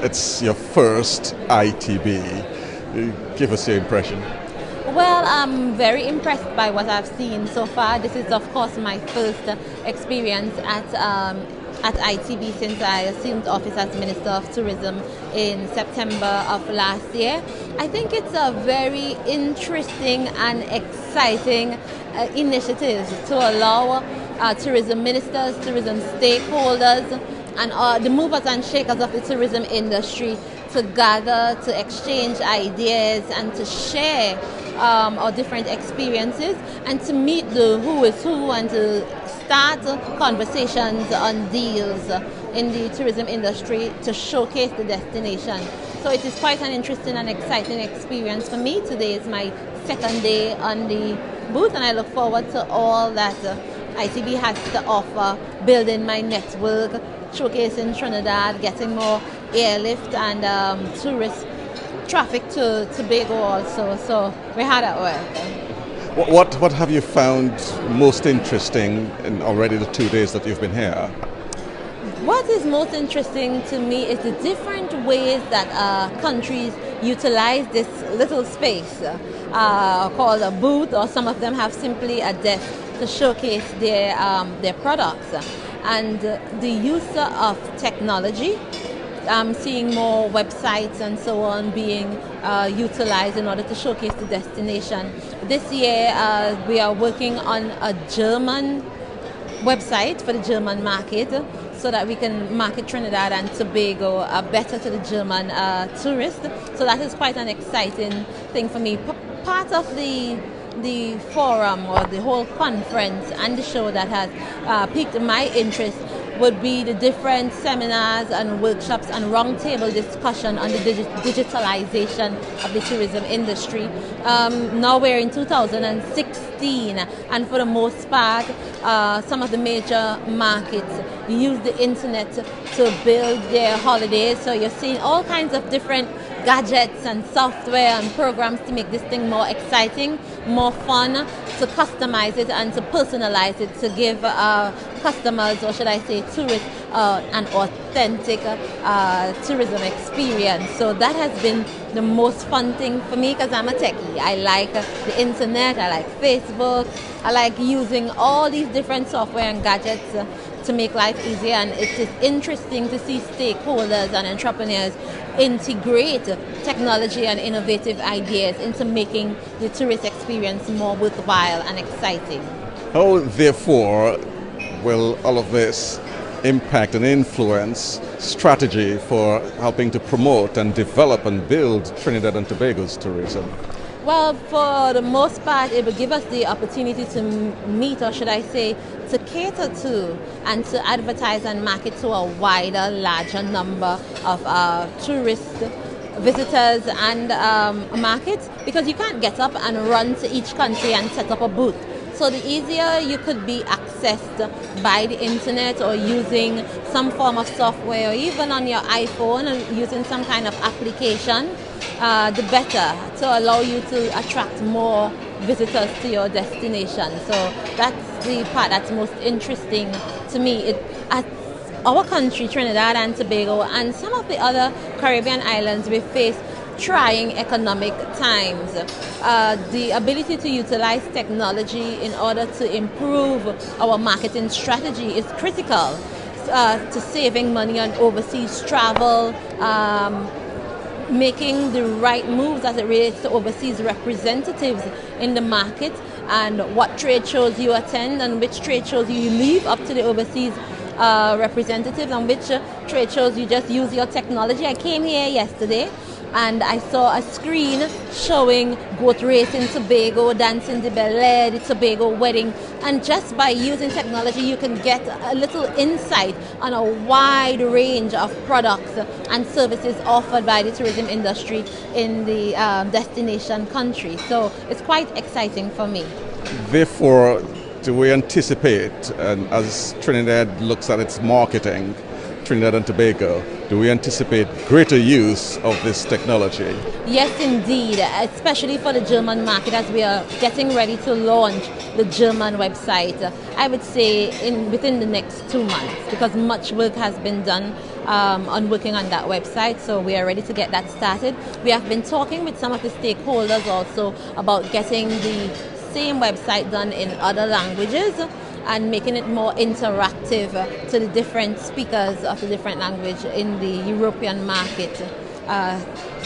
it's your first ITB. Give us your impression. Well, I'm very impressed by what I've seen so far. This is, of course, my first experience at ITB since I assumed office as Minister of Tourism in September of last year. I think it's a very interesting and exciting initiative to allow tourism ministers, tourism stakeholders, and the movers and shakers of the tourism industry to gather, to exchange ideas, and to share our different experiences, and to meet the who is who, and to start conversations on deals in the tourism industry to showcase the destination. So it is quite an interesting and exciting experience for me. Today is my second day on the booth, and I look forward to all that ITB has to offer, building my network, showcasing Trinidad, getting more airlift and tourist traffic to Tobago also. So we're hard at work. What have you found most interesting in already the 2 days that you've been here? What is most interesting to me is the different ways that countries utilize this little space called a booth, or some of them have simply a desk to showcase their products. And the use of technology, I'm seeing more websites and so on being utilized in order to showcase the destination. This year we are working on a German website for the German market, so that we can market Trinidad and Tobago better to the German tourists. So that is quite an exciting thing for me. Part of the forum, or the whole conference and the show that has piqued my interest, would be the different seminars and workshops and roundtable discussion on the digitalization of the tourism industry. Now we're in 2016, and for the most part, some of the major markets use the internet to build their holidays. So you're seeing all kinds of different gadgets and software and programs to make this thing more exciting, more fun, to customize it and to personalize it, to give customers, or should I say tourists, an authentic tourism experience. So that has been the most fun thing for me, because I'm a techie. I like the internet, I like Facebook, I like using all these different software and gadgets to make life easier, and it is interesting to see stakeholders and entrepreneurs integrate technology and innovative ideas into making the tourist experience more worthwhile and exciting. How, therefore, will all of this impact and influence strategy for helping to promote and develop and build Trinidad and Tobago's tourism? Well, for the most part, it will give us the opportunity to meet, or should I say, to cater to and to advertise and market to a wider, larger number of tourist visitors and markets, because you can't get up and run to each country and set up a booth. So the easier you could be accessed by the internet, or using some form of software, or even on your iPhone and using some kind of application, the better, to allow you to attract more visitors to your destination. So that's the part that's most interesting to me. At our country, Trinidad and Tobago, and some of the other Caribbean islands, we face trying economic times. The ability to utilize technology in order to improve our marketing strategy is critical to saving money on overseas travel, making the right moves as it relates to overseas representatives in the market, and what trade shows you attend and which trade shows you leave up to the overseas representatives, and which trade shows you just use your technology. I came here yesterday and I saw a screen showing goat race in Tobago, dancing the ballet, the Tobago wedding, and just by using technology you can get a little insight on a wide range of products and services offered by the tourism industry in the destination country. So it's quite exciting for me. Therefore, do we anticipate, and as Trinidad looks at its marketing, Trinidad and Tobago, do we anticipate greater use of this technology? Yes, indeed, especially for the German market, as we are getting ready to launch the German website. I would say within the next 2 months, because much work has been done on working on that website, so we are ready to get that started. We have been talking with some of the stakeholders also about getting the same website done in other languages and making it more interactive to the different speakers of the different language in the European market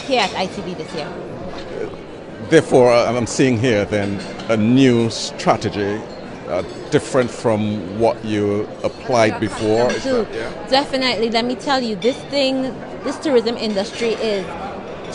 here at ITB this year. Therefore, I'm seeing here then a new strategy, different from what you applied before. Definitely. Let me tell you, this tourism industry is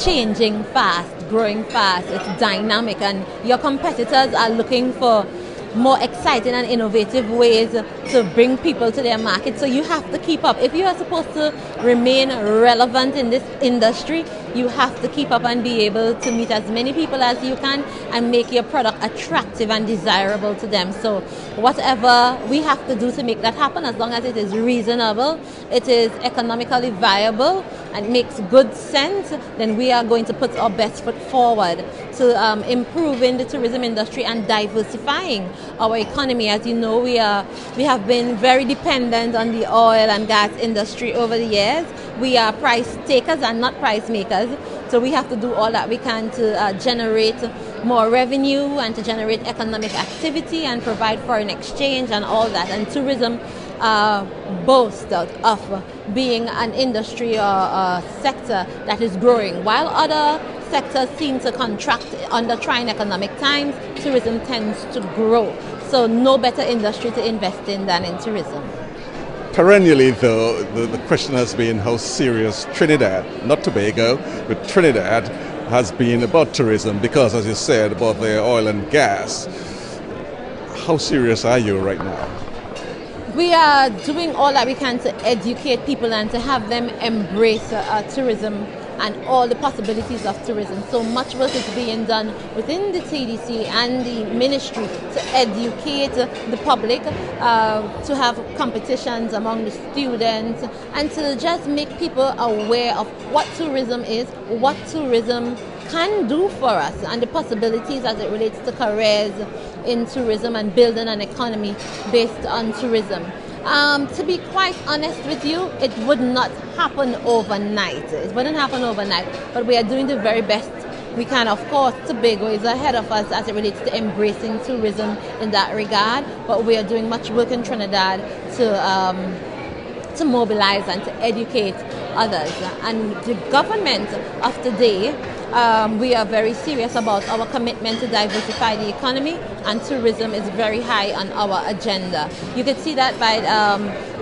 changing fast, growing fast. It's dynamic, and your competitors are looking for more exciting and innovative ways to bring people to their market. So you have to keep up. If you are supposed to remain relevant in this industry, you have to keep up and be able to meet as many people as you can and make your product attractive and desirable to them. So whatever we have to do to make that happen, as long as it is reasonable, it is economically viable and makes good sense, then we are going to put our best foot forward to improving the tourism industry and diversifying our economy. As you know, we have been very dependent on the oil and gas industry over the years. We are price takers and not price makers, so we have to do all that we can to generate more revenue and to generate economic activity and provide foreign exchange and all that. And tourism boasts of being an industry or a sector that is growing. While other sectors seem to contract under trying economic times, tourism tends to grow. So no better industry to invest in than in tourism. Perennially, though, the question has been how serious Trinidad, not Tobago, but Trinidad has been about tourism because, as you said, about the oil and gas. How serious are you right now? We are doing all that we can to educate people and to have them embrace tourism and all the possibilities of tourism. So much work is being done within the TDC and the ministry to educate the public, to have competitions among the students, and to just make people aware of what tourism is, what tourism can do for us, and the possibilities as it relates to careers in tourism and building an economy based on tourism. To be quite honest with you, it would not happen overnight. It wouldn't happen overnight, but we are doing the very best we can. Of course, Tobago is ahead of us as it relates to embracing tourism in that regard, but we are doing much work in Trinidad to mobilize and to educate others. And the government of today, we are very serious about our commitment to diversify the economy, and tourism is very high on our agenda. You can see that by,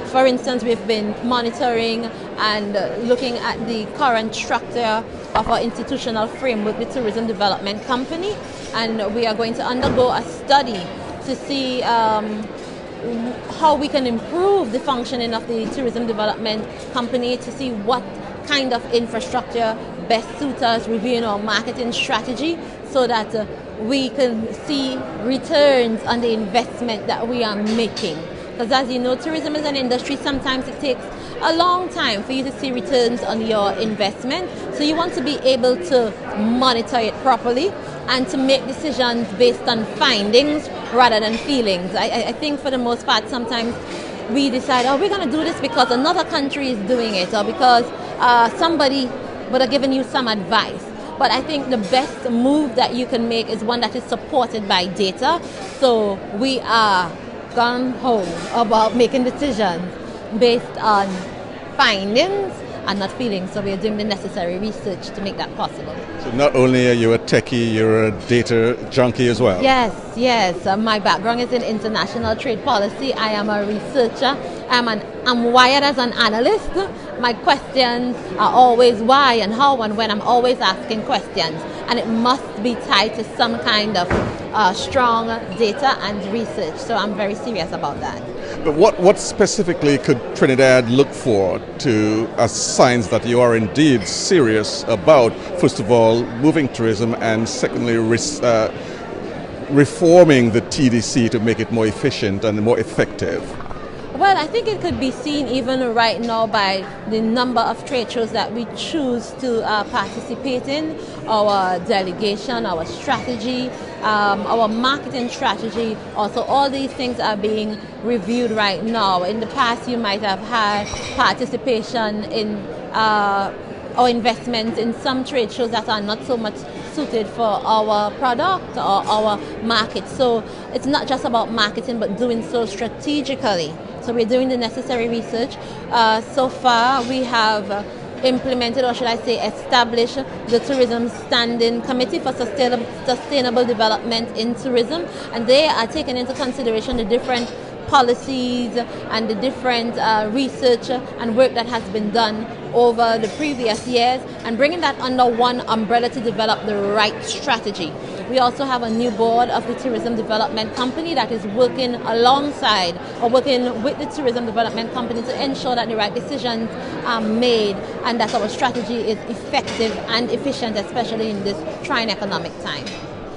for instance, we've been monitoring and looking at the current structure of our institutional framework, the Tourism Development Company, and we are going to undergo a study to see how we can improve the functioning of the Tourism Development Company, to see what kind of infrastructure best suits us, reviewing our marketing strategy so that we can see returns on the investment that we are making. Because as you know, tourism is an industry, sometimes it takes a long time for you to see returns on your investment. So you want to be able to monitor it properly and to make decisions based on findings rather than feelings. I think for the most part, sometimes we decide, oh, we're going to do this because another country is doing it, or because somebody would have given you some advice. But I think the best move that you can make is one that is supported by data. So we are gung-ho about making decisions based on findings and not feelings. So we are doing the necessary research to make that possible. So not only are you a techie, you're a data junkie as well? Yes. My background is in international trade policy. I am a researcher. I'm wired as an analyst. My questions are always why and how and when. I'm always asking questions, and it must be tied to some kind of strong data and research. So I'm very serious about that. But what specifically could Trinidad look for as signs that you are indeed serious about, first of all, moving tourism, and secondly, reforming the TDC to make it more efficient and more effective? Well, I think it could be seen even right now by the number of trade shows that we choose to participate in, our delegation, our strategy, our marketing strategy. Also, all these things are being reviewed right now. In the past, you might have had participation in or investments in some trade shows that are not so much suited for our product or our market. So it's not just about marketing, but doing so strategically. So we're doing the necessary research. So far, we have implemented, or should I say, established the Tourism Standing Committee for Sustainable Development in Tourism, and they are taking into consideration the different policies and the different research and work that has been done over the previous years, and bringing that under one umbrella to develop the right strategy. We also have a new board of the Tourism Development Company that is working alongside or working with the Tourism Development Company to ensure that the right decisions are made and that our strategy is effective and efficient, especially in this trying economic time.